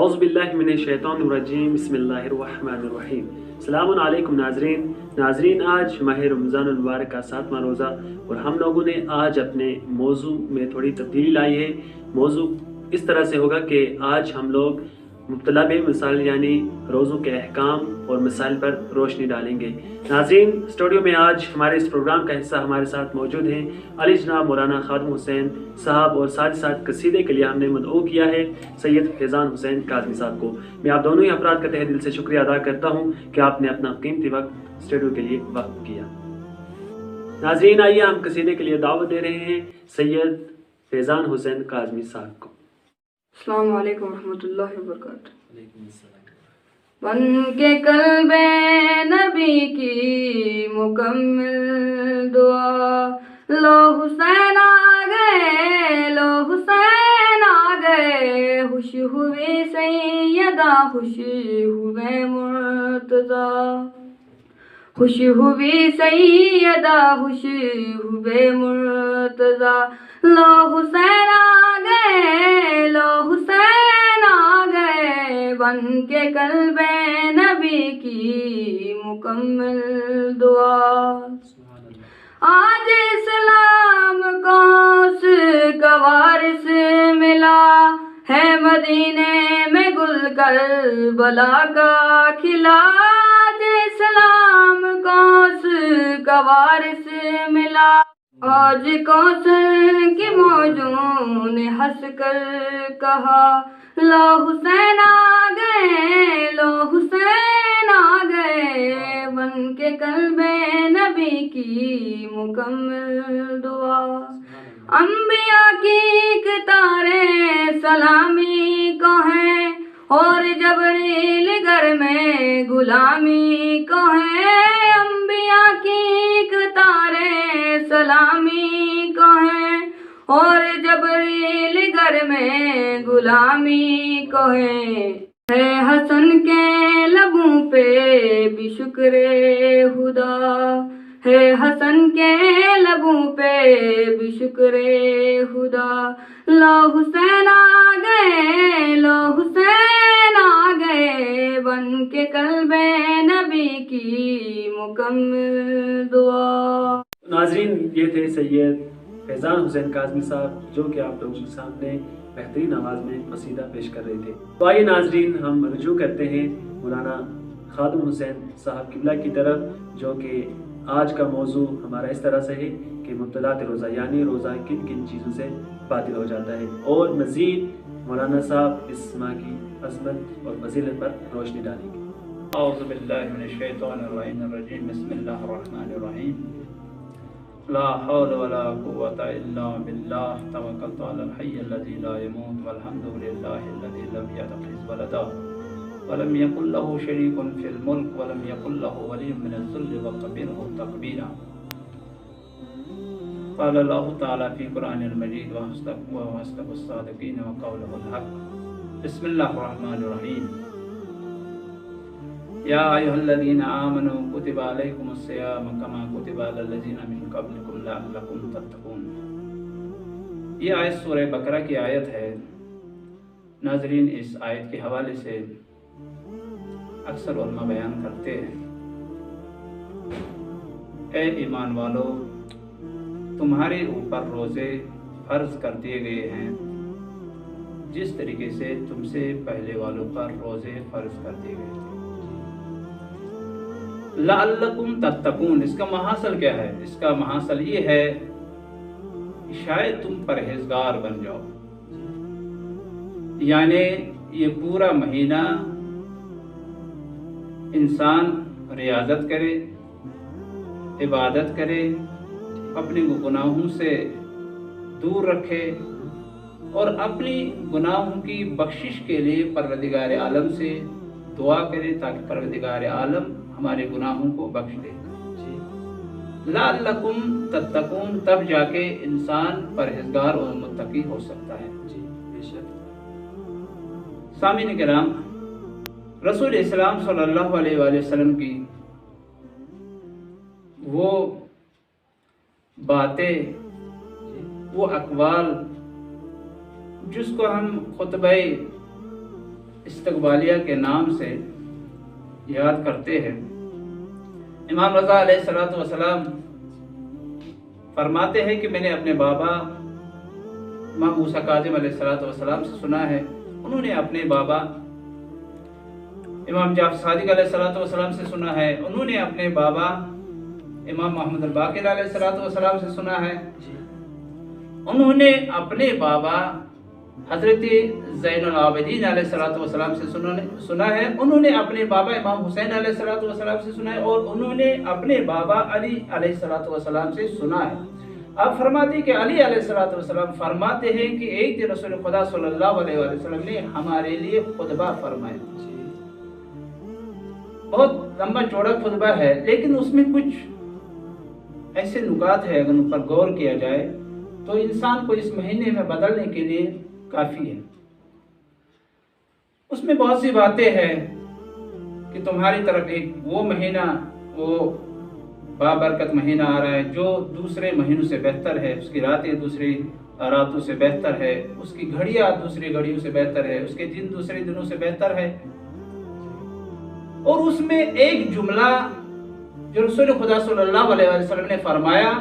اعوذ باللہ من الشیطان الرجیم بسم اللہ الرحمن الرحیم۔ السلام علیکم ناظرین، آج ماہ رمضان المبارک کا 7واں روزہ اور ہم لوگوں نے آج اپنے موضوع میں تھوڑی تبدیلی لائی ہے۔ موضوع اس طرح سے ہوگا کہ آج ہم لوگ مبتلا مسائل یعنی روزوں کے احکام اور مسائل پر روشنی ڈالیں گے۔ ناظرین، اسٹوڈیو میں آج ہمارے اس پروگرام کا حصہ ہمارے ساتھ موجود ہیں علی جناب مولانا خادم حسین صاحب، اور ساتھ ساتھ قصیدے کے لیے ہم نے مدعو کیا ہے سید فیضان حسین کاظمی صاحب کو۔ میں آپ دونوں ہی افراد کا تہ دل سے شکریہ ادا کرتا ہوں کہ آپ نے اپنا قیمتی وقت اسٹوڈیو کے لیے وقف کیا۔ ناظرین، آئیے ہم قصیدے کے لیے دعوت دے رہے ہیں سید فیضان حسین کاظمی صاحب کو۔ السلام علیکم ورحمۃ اللہ وبرکاتہ۔ وعلیکم السلام۔ بن کے قلب نبی کی مکمل دعا، لو حسین آ گئے، لو حسین آ گئے، خوش ہوئے سیدہ، خوش ہوئے مرتضیٰ، خوش ہوئی سیدہ، خوش ہوئے مرتضیٰ، لو حسین آ گئے، لو حسین آ گئے، بن کے قلب نبی کی مکمل دعا۔ آج اسلام کو اس کا وارث ملا ہے، مدینے میں گل کربلا کا کھلا، آج اسلام کو اس کا وارث ملا، آج کوثر کی موجوں نے ہنس کر کہا، لو حسین آ گئے، لو حسین آ گئے، بن کے قلب نبی کی مکمل دعا۔ انبیاء کی کتاریں سلامی کو ہیں، اور جبریل گھر میں غلامی کو ہیں، انبیاء کی کتاریں سلامی کو ہیں، اور جبریل گھر میں غلامی کو ہیں، ہے حسن کے لبوں پہ بھی شکر خدا، ہے حسن کے لبوں پہ بھی شکر خدا، لو حسین آ گئے، لو حسین آ گئے، بن کے قلب نبی کی مکمل دعا۔ ناظرین، یہ تھے سید فیضان حسین کاظمی صاحب، جو کہ آپ لوگوں کے سامنے بہترین آواز میں قصیدہ پیش کر رہے تھے۔ تو آئیے ناظرین، ہم رجوع کرتے ہیں مولانا خادم حسین صاحب قبلہ کی طرف، جو کہ آج کا موضوع ہمارا اس طرح سے ہے کہ مبتلات روزہ یعنی روزہ کن کن چیزوں سے باطل ہو جاتا ہے، اور مزید مولانا صاحب اس ماہ کی عظمت اور فضیلت پر روشنی ڈالیں گے۔ اعوذ باللہ من الشیطان الرجیم، بسم اللہ الرحمن الرحیم، لا حول ولا قوة الا باللہ، توکلت علی الحی الذی لا يموت، والحمد للہ الذی لم یتخذ ولدا ولم یکن له شریک فی الملک ولم یکن له ولی من الذل وکبرہ تکبیرا۔ قال اللہ تعالی فی قرآن المجید، وَأَصْدَقُ الصَّادِقِينَ وَقَوْلُهُ الْحَقُّ۔ بسم اللہ الرحمن الرحیم، یا ایھا الذین آمنوا کتب علیکم الصیام کما کتب علی الذین من قبلکم لعلکم تتقون۔ یہ آیت سورہ بقرہ کی آیت ہے۔ ناظرین، اس آیت کے حوالے سے اکثر علماء بیان کرتے ہیں، اے ایمان والو، تمہارے اوپر روزے فرض کر دیے گئے ہیں جس طریقے سے تم سے پہلے والوں پر روزے فرض کر دیے گئے تھے۔ لعلکم تتقون، اس کا محاصل کیا ہے؟ اس کا محاصل یہ ہے کہ شاید تم پرہیزگار بن جاؤ، یعنی یہ پورا مہینہ انسان ریاضت کرے، عبادت کرے، اپنے گناہوں سے دور رکھے، اور اپنی گناہوں کی بخشش کے لیے پروردگار عالم سے دعا کرے تاکہ پروردگار عالم ہمارے گناہوں کو بخش دے۔ لعلکم تتقون، تب جا کے انسان پرہیزگار اور متقی ہو سکتا ہے۔ سامعین کرام، رسول اسلام صلی اللہ علیہ وآلہ وسلم کی وہ باتیں، وہ اقوال جس کو ہم خطبہ इस्तकबालिया के नाम से याद करते हैं। इमाम रज़ा अलैहिस्सलातु वस्सलाम फरमाते हैं कि मैंने अपने बाबा इमाम मूसा काज़िम अलैहिस्सलातु वस्सलाम से सुना है, उन्होंने अपने बाबा इमाम जाफ़र सादिक अलैहिस्सलातु वस्सलाम से सुना है, उन्होंने अपने बाबा इमाम मोहम्मद बाक़िर अलैहिस्सलातु वस्सलाम से सुना है, उन्होंने अपने बाबा हज़रत ज़ैनुल आबिदीन अलैहिस्सलातु वस्सलाम से सुना है, उन्होंने अपने बाबा इमाम हुसैन अलैहिस्सलातु वस्सलाम से सुना है, और उन्होंने अपने बाबा अली अलैहिस्सलातु वस्सलाम से सुना है। आप फरमाते हैं कि अली अलैहिस्सलातु वस्सलाम फरमाते हैं कि एक दिन रसूल खुदा सल्लल्लाहु अलैहि वसल्लम ने हमारे लिए खुतबा फरमाया। बहुत लंबा चौड़ा खुतबा है, लेकिन उसमें कुछ ऐसे नुकात है, अगर उन पर गौर किया जाए तो इंसान को इस महीने में बदलने के लिए काफ़ी है। उसमें बहुत सी बातें हैं कि तुम्हारी तरफ एक वो महीना, वो बाबरकत महीना आ रहा है जो दूसरे महीनों से बेहतर है, उसकी रातें दूसरी रातों से बेहतर है, उसकी घड़ियाँ दूसरी घड़ियों से बेहतर है, उसके दिन दूसरे दिनों से बेहतर है। और उसमें एक जुमला जो रसूल खुदा सल्लल्लाहु अलैहि वसल्लम ने फरमाया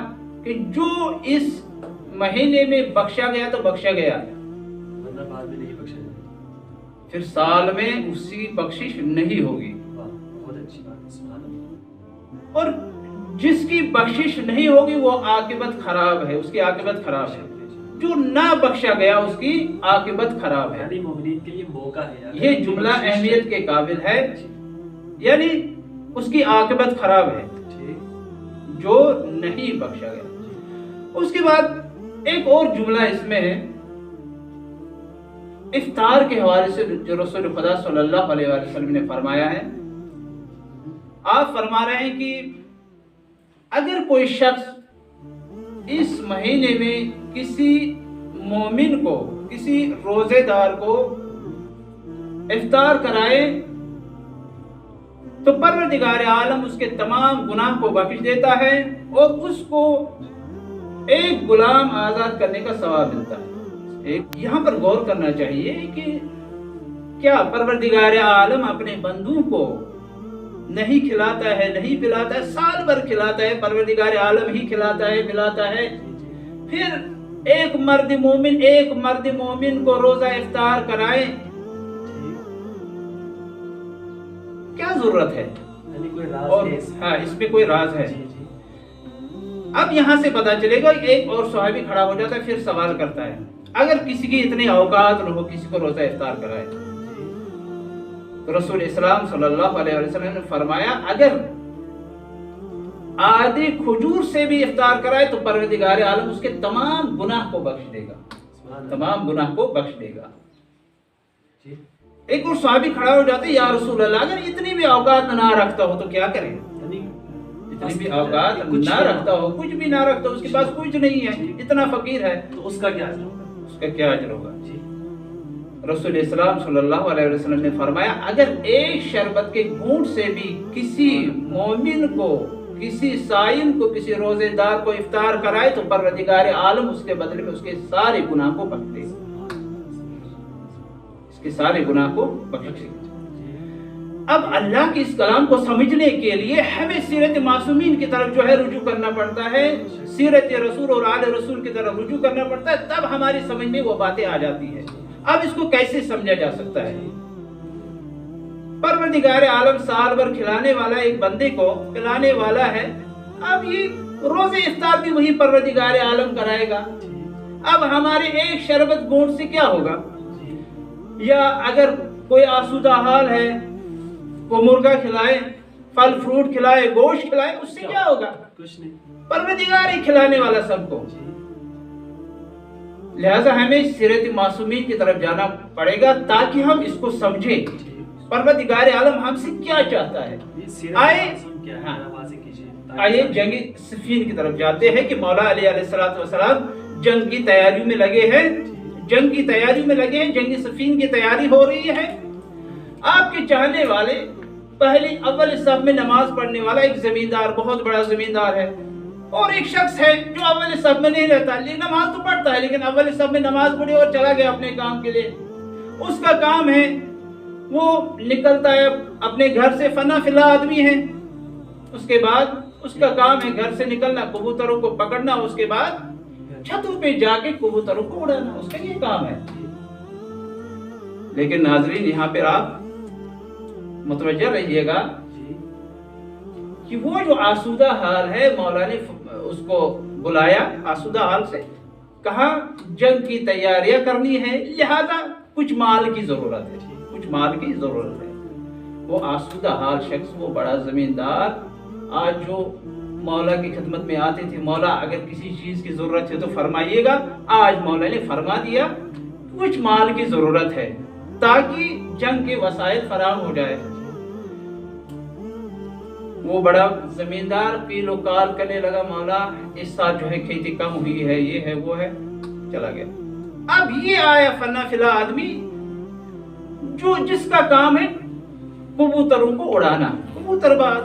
कि जो इस महीने में बख्शा गया तो बख्शा गया, वरना बाद में नहीं बख्शा जाएगा, फिर साल में उसकी बख्शिश नहीं होगी। बहुत अच्छी बात है, सुभान अल्लाह। और जिसकी बख्शिश नहीं होगी वो आकिबत खराब है, उसकी आकिबत खराब है। जो ना बख्शा गया उसकी आकिबत खराब है। यानी मोमिनीन के लिए मौका है, ये जुमला अहमियत के काबिल है, यानी उसकी आकिबत खराब है जो नहीं बख्शा गया। उसके बाद एक और जुमला इसमें है इफ्तार के हवाले से, जो रसूल खुदा सल्लल्लाहु अलैहि वसल्लम ने फरमाया है। आप फरमा रहे हैं कि अगर कोई शख्स इस महीने में किसी मोमिन को, किसी रोजेदार को इफ्तार कराए तो परवरदिगार आलम उसके तमाम गुनाह को बख्श देता है और उसको एक गुलाम आजाद करने का सवाब मिलता है। एक यहाँ पर गौर करना चाहिए कि क्या परवरदिगार आलम अपने बंदों को नहीं खिलाता है, नहीं पिलाता है, साल भर खिलाता है, परवरदिगार आलम ही खिलाता है, पिलाता है। फिर एक मर्द मोमिन को रोजा इफ्तार कराए, क्या जरूरत है? कोई राज और है हाँ, इसमें कोई राज है। जी, जी। अब यहाँ से पता चलेगा, एक और सहाबी खड़ा हो जाता है, फिर सवाल करता है, अगर किसी की इतनी औकात न हो किसी को रोजा इफ्तार कराए, तो रसूल इस्लाम सल्लल्लाहु अलैहि वसल्लम ने फरमाया अगर आधे खजूर से भी इफ्तार कराए तो परवरदिगार आलम उसके तमाम गुनाह को बख्श देगा, तमाम गुनाह को बख्श देगा। एक और सहाबी खड़ा हो जाते, या रसूल अल्लाह अगर इतनी भी औकात ना रखता हो तो क्या करें? इतनी भी औकात ना रखता हो, कुछ भी ना रखता हो, उसके पास कुछ नहीं है, इतना फकीर है, तो उसका क्या अजर होगा? उसका क्या अजर होगा? रसूल इस्लाम सल्लल्लाहु अलैहि वसल्लम ने फरमाया अगर एक शरबत के घूंट से भी किसी मोमिन को, किसी साइम को, किसी रोजेदार को इफ्तार कराए तो परवरदिगार आलम उसके बदले में उसके सारे गुनाह को बख्श देगा, इसके सारे गुनाह को बख्श देगा। अब अल्लाह के इस कलाम को समझने के लिए हमें सीरत मासूमीन की तरफ जो है रुजू करना पड़ता है, सीरत रसूल और आले रसूल की तरफ रुजू करना पड़ता है, तब हमारी समझ में वो बातें आ जाती है। अब इसको कैसे समझा जा सकता है? परवरदिगार आलम साल भर खिलाने वाला, एक बंदे को खिलाने वाला है। अब ये रोजे इफ्तार भी वही परवरदिगार आलम कराएगा। अब हमारे एक शरबत घूंट से क्या होगा? या अगर कोई आसूदा हाल है, वो मुर्गा खिलाए, फल फ्रूट खिलाए, गोश्त खिलाए, उससे क्या होगा? कुछ नहीं, परवरदिगार ही खिलाने वाला सबको। लिहाजा हमें सीरत मासूमीन की तरफ जाना पड़ेगा ताकि हम इसको समझें परवरदिगार आलम हमसे क्या चाहता है। आइए जंग सिफीन की तरफ जाते हैं कि मौला अली अलैहिस्सलाम जंग की तैयारियों में लगे हैं, जंग की तैयारी में लगे हैं, जंग सिफीन की तैयारी हो रही है। आपके चाहने वाले पहले अव्वल सफ में नमाज पढ़ने वाला एक जमींदार, बहुत बड़ा जमींदार है, और एक शख्स है जो अव्वल सफ में नहीं रहता, लेकिन नमाज तो पढ़ता है, लेकिन अव्वल सफ में नमाज पढ़ी और चला गया अपने काम के लिए। उसका काम है वो निकलता है अपने घर से, फना फिला आदमी है, उसके बाद उसका काम है घर से निकलना, कबूतरों को पकड़ना, उसके बाद छतों पे जाके कबूतरों को उड़ाना, उसका ये काम है। लेकिन नाजरीन यहाँ पे आप मुतवज्जह रहिएगा कि वो जो आसूदा हाल है, मौला ने उसको बुलाया आसूदा हाल से, कहा जंग की तैयारियां करनी है, लिहाजा कुछ माल की जरूरत है, कुछ माल की जरूरत है। वो आसूदा हाल शख्स, वो बड़ा जमींदार, आज जो मौला की खिदमत में आते थे, मौला अगर किसी चीज की जरूरत है तो फरमाइएगा, आज मौला ने फरमा दिया कुछ माल की जरूरत है ताकि जंग के वसाइल फराहम हो जाए। वो बड़ा जमींदार पीलो काल करने लगा, मौला इस साल जो है खेती कम हुई है, ये है वो है, चला गया। अब ये आया फना फिला आदमी जो जिसका काम है कबूतरों को उड़ाना, कबूतरबाज,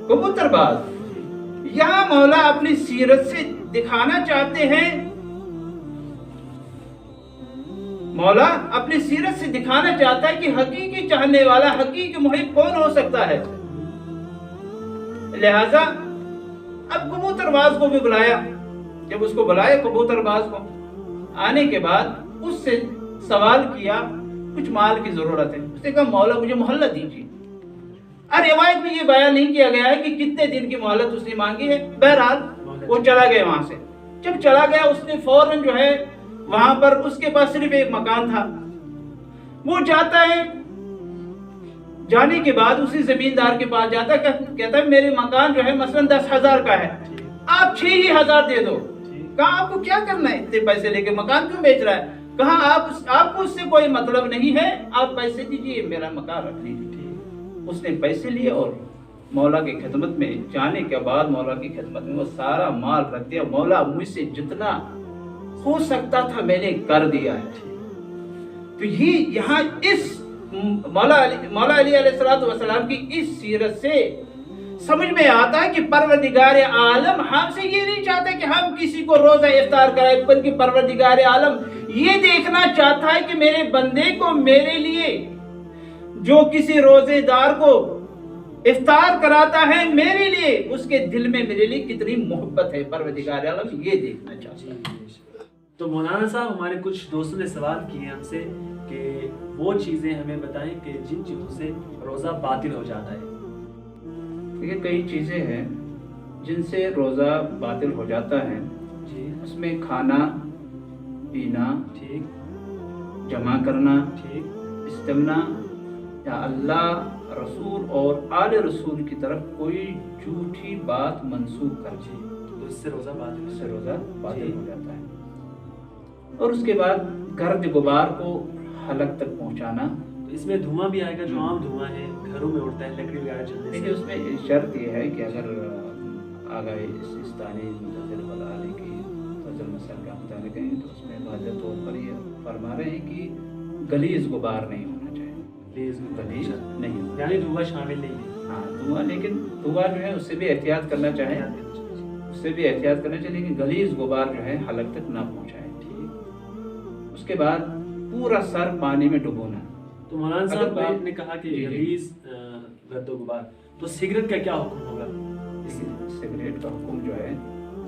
कबूतरबाज। यहाँ मौला अपनी सीरत से दिखाना चाहते हैं, मौला अपनी सीरत से दिखाना चाहता है कि हकीकी चाहने वाला, हकीकी मुहिब कौन हो सकता है। लिहाजा अब कबूतरबाज को भी बुलाया। जब उसको बुलाया कबूतरबाज को, आने के बाद उससे सवाल किया कुछ माल की जरूरत है। उसने कहा मौला मुझे मोहल्लत दीजिए। रिवायत में ये बयान नहीं किया गया है कि कितने दिन की मोहलत उसने मांगी है। बहरहाल वो चला गया वहां से। जब चला गया उसने फौरन जो है वहां पर, उसके पास सिर्फ एक मकान था, वो जाता है, जाने के बाद उसी जमींदार के पास जाता है, कहता है मेरे मकान जो है मसलन 10,000 का है, आप 6,000 दे दो। कहा आपको क्या करना है, इतने पैसे लेके मकान क्यों बेच रहा है? कहा आपको उससे कोई मतलब नहीं है, आप पैसे दीजिए, मेरा मकान रख लीजिए। उसने पैसे लिए और मौला की खिदमत में जाने के बाद मौला की खिदमत में वो सारा माल रख दिया। मौला मुझसे जितना हो सकता था मैंने कर दिया है। तो ये यहाँ इस मौला अली अलैहिस्सलाम की इस सीरत से समझ में आता है कि परवरदिगार आलम हमसे ये नहीं चाहता कि हम किसी को रोजा इफ्तार कराए, बल्कि परवरदिगार आलम ये देखना चाहता है कि मेरे बंदे को, मेरे लिए जो किसी रोजेदार को इफ्तार कराता है, मेरे लिए उसके दिल में मेरे लिए कितनी मोहब्बत है, परवरदिगार आलम ये देखना चाहता है। तो मौलाना साहब, हमारे कुछ दोस्तों ने सवाल किए हमसे कि वो चीज़ें हमें बताएं कि जिन चीज़ों से रोज़ा बातिल हो जाता है। देखिए कई चीज़ें हैं जिनसे रोज़ा बातिल हो जाता है जी। उसमें खाना पीना, ठीक, जमा करना, ठीक, इस्तेमना, या अल्लाह रसूल और आले रसूल की तरफ कोई झूठी बात मंसूब कर दी, तो इससे रोज़ा बातिल हो जाता है। और उसके बाद गर्द गुबार को हलक तक पहुंचाना। तो इसमें धुआं भी आएगा, जो आम धुआं है घरों में उड़ता है लकड़ी वगैरह जलने से। देखिए उसमें शर्त यह है कि अगर आगे इस्तानी मुतज़िल वाले की फजल मसल का मुताबिक है तो उसमें वाज़ेह तौर पर ये फरमा रहे हैं कि गलीज़ गुबार नहीं होना चाहिए, गलीज़ नहीं, यानी धुआं शामिल नहीं है। हाँ धुआं, लेकिन धुआं जो है उससे भी एहतियात करना चाहिए, उससे भी एहतियात करना चाहिए, लेकिन गलीज़ गुबार जो है हलक तक ना पहुँचाए। ठीक। उसके बाद पूरा सर पानी में डुबोना। तो मौलाना साहब ने कहा कि गलीज़ गर्द गुबार, तो सिगरेट का क्या हुक्म होगा? सिगरेट का हुक्म जो है,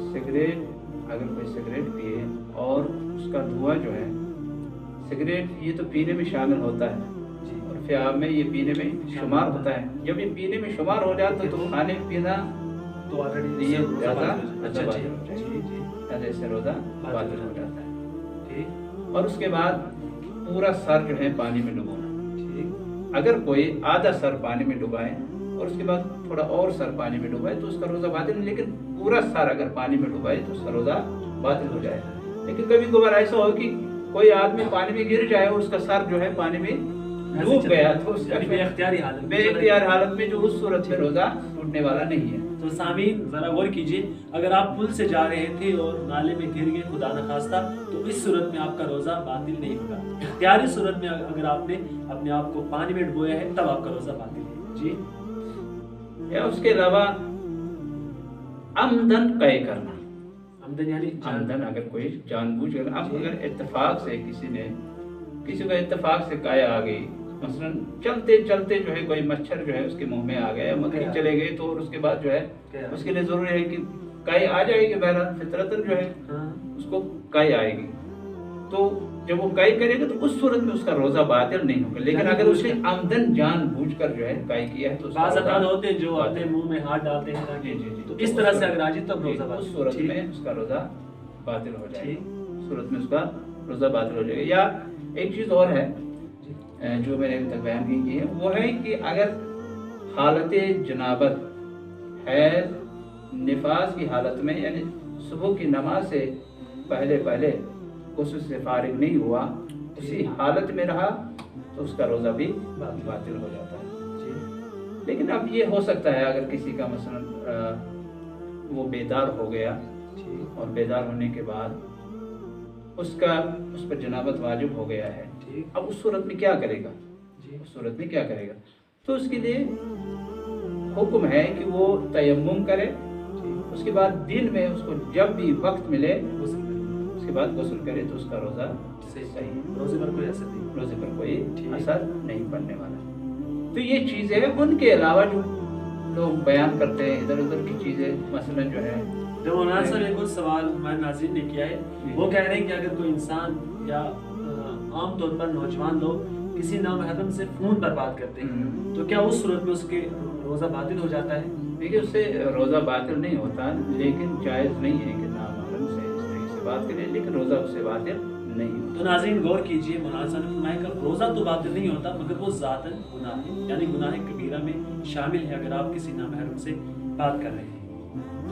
सिगरेट अगर कोई सिगरेट पिए और उसका धुआं जो है, सिगरेट ये तो पीने में शामिल होता है और फ़ियाब में ये पीने में शुमार होता है। जब ये पीने में शुमार हो जाता तो खाने पीना तो ऑलरेडी ये ज़्यादा अच्छा इससे रोज़ा बातिल हो जाता है। ठीक। और उसके बाद पूरा सर जो है पानी में डुबोना। ठीक। अगर कोई आधा सर पानी में डुबाए और उसके बाद थोड़ा और सर पानी में डुबाए तो उसका रोज़ा बातिल नहीं, लेकिन पूरा सर अगर पानी में डुबाए तो उसका रोज़ा बातिल हो जाए। लेकिन कभी कभार ऐसा हो कि कोई आदमी पानी में गिर जाए और उसका सर जो है पानी में डूब गया तो उसका बेइख्तियार हालत में जो उस सूरत में रोज़ा टूटने वाला नहीं है। तो सामीन जरा गौर कीजिए, अगर आप पुल से जा रहे थे और नाले में गिर गए खुदा न खास्ता, तो इस सूरत में आपका रोज़ा बातिल नहीं होगा। इख्तियारी सूरत में अगर आपने अपने आप को पानी में डुबोया है तब आपका रोज़ा बातिल है। जी। या उसके अलावा आमदन तय करना। आमदन यानी आमदन अगर कोई जानबूझकर, अब अगर इत्तेफाक से किसी का इत्तेफाक से काया आ गई मसलन चलते चलते जो है कोई मच्छर जो है उसके मुंह में आ गया, मक्खी चले गई, तो उसके बाद जो है उसके लिए जरूरी है कि काई आ जाएगी, बहरहाल फितरतन जो है उसको काई आएगी। तो जब वो काई करेगा तो उस सूरत में उसका रोजा बातिल नहीं होगा। लेकिन अगर उसने आमदन जानबूझकर जो है काई किया है तो बाज़ अफराद होते हैं जो अपने मुंह में हाथ डालते हैं, जी जी जी, तो इस तरह से अगर आज तब रोजा उस सूरत में उसका रोजा बातिल हो जाएगा, सूरत में उसका रोजा बातिल हो जाएगा। या एक चीज और है जो मैंने अभी तक बयान नहीं की है, वो है कि अगर हालत जनाबत है निफास की हालत में, यानी सुबह की नमाज से पहले पहले गुस्ल से फारिग नहीं हुआ, उसी हालत में रहा तो उसका रोज़ा भी बातिल हो जाता है। लेकिन अब ये हो सकता है अगर किसी का मसलन वो बेदार हो गया और बेदार होने के बाद उस पर जनाबत वाजिब हो गया है, अब उस सूरत में क्या करेगा? उस सूरत में क्या करेगा? तो उसके लिए हुक्म है कि वो तयम्मुम करे, उसके बाद दिन में उसको जब भी वक्त मिले उसके बाद गुस्ल करे तो उसका रोजा सही है, रोजे पर कोई असर नहीं, रोजे पर कोई असर नहीं पड़ने वाला। तो ये चीजें उनके अलावा जो लोग बयान करते हैं इधर उधर की चीजें, मसलन जो है जो मौलाना साहब एक और सवाल हमारे नाज़रीन ने किया है, वो कह रहे हैं कि अगर कोई इंसान या आम तौर पर नौजवान लोग किसी नामहरम से फोन पर बात करते हैं तो क्या उस सूरत में उसके रोजा बातिल हो जाता है? देखिए उससे रोजा बातिल नहीं होता, लेकिन जायज़ नहीं है कि नामहरम से इस तरीके से बात करें, लेकिन रोजा उससे बातिल नहीं होता। तो नाज़रीन गौर कीजिए, मौलाना साहब ने फरमाया कि रोजा तो बातिल नहीं होता मगर वो ज़ातन गुनाह है, यानी गुनाह कबीरा में शामिल है अगर आप किसी नामहरम से बात कर रहे हैं,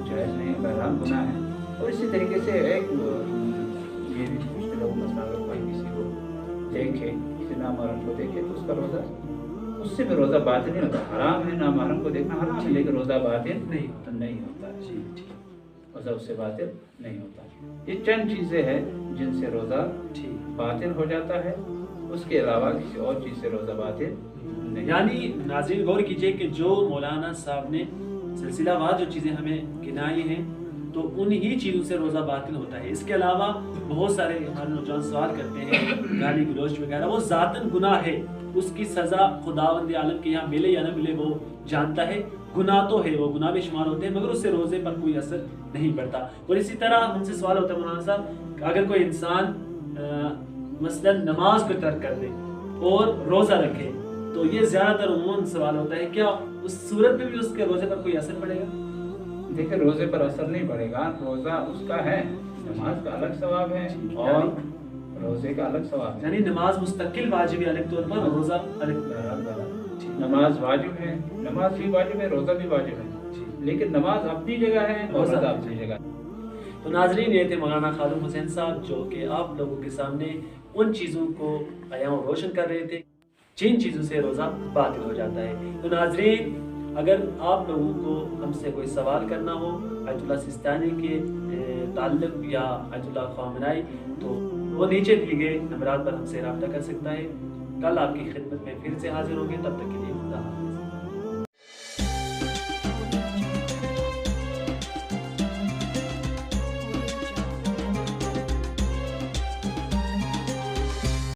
जायज़ नहीं है, बहरहाल गुनाह है। और इसी तरीके से एक ये भी पूछते लोग, मसला अगर कोई किसी को देखे, किसी नामहरम को देखे तो उसका रोजा, उससे भी रोजा बातिल नहीं होता। हराम है नामहरम को देखना, हराम है, लेकिन रोजा बातिल नहीं होता रोजा उससे बातिल नहीं होता। ये चंद चीजें हैं जिनसे रोजा बातिल हो जाता है, उसके अलावा किसी और चीज से रोजा बातिल नहीं। यानी नाज़रीन गौर कीजिए कि जो मौलाना साहब ने सिलसिलावार जो चीज़ें हमें गिनाई हैं तो उन्हीं चीज़ों से रोज़ा बातिल होता है। इसके अलावा बहुत सारे हमारे नौजवान सवाल करते हैं गाली गलौज वगैरह, वो ज़ातन गुनाह है, उसकी सज़ा खुदावंद आलम के यहाँ मिले या न मिले वो जानता है, गुनाह तो है, वो गुनाह भी शुमार होते हैं मगर उससे रोज़े पर कोई असर नहीं पड़ता। और इसी तरह हमसे सवाल होता है मौलाना साहब, अगर कोई इंसान मसलन नमाज को तर्क कर दे और रोज़ा रखे तो ये ज़्यादातर उमूमन सवाल होता है क्या उस सूरत में भी उसके रोज़े पर कोई असर पड़ेगा? देखिए रोजे पर असर नहीं पड़ेगा, रोजा उसका है, नमाज का अलग सवाब है और रोजे का अलग सवाब है। यानी नमाज मुस्तकिल वाजिब है अलग तौर पर, रोजा अलग। नमाज वाजिब है, नमाज भी वाजिब है, रोजा भी वाजिब है, लेकिन नमाज अपनी जगह है और रोजा अपनी जगह। तो नाजरीन ये थे मौलाना खालिद हुसैन साहब जो कि आप लोगों के सामने उन चीज़ों को आया रोशन कर रहे थे जिन चीज़ों से रोज़ा बातिल हो जाता है। तो नाजरीन अगर आप लोगों को हमसे कोई सवाल करना हो अयतुल्लाह सिस्तानी के ताल्लुक या अयतुल्लाह ख़ामनाई तो वो नीचे दिए गए नंबरात पर हमसे रब्ता कर सकता है। कल आपकी खिदमत में फिर से हाजिर होंगे, तब तक के लिए खुदा हाफ़िज़।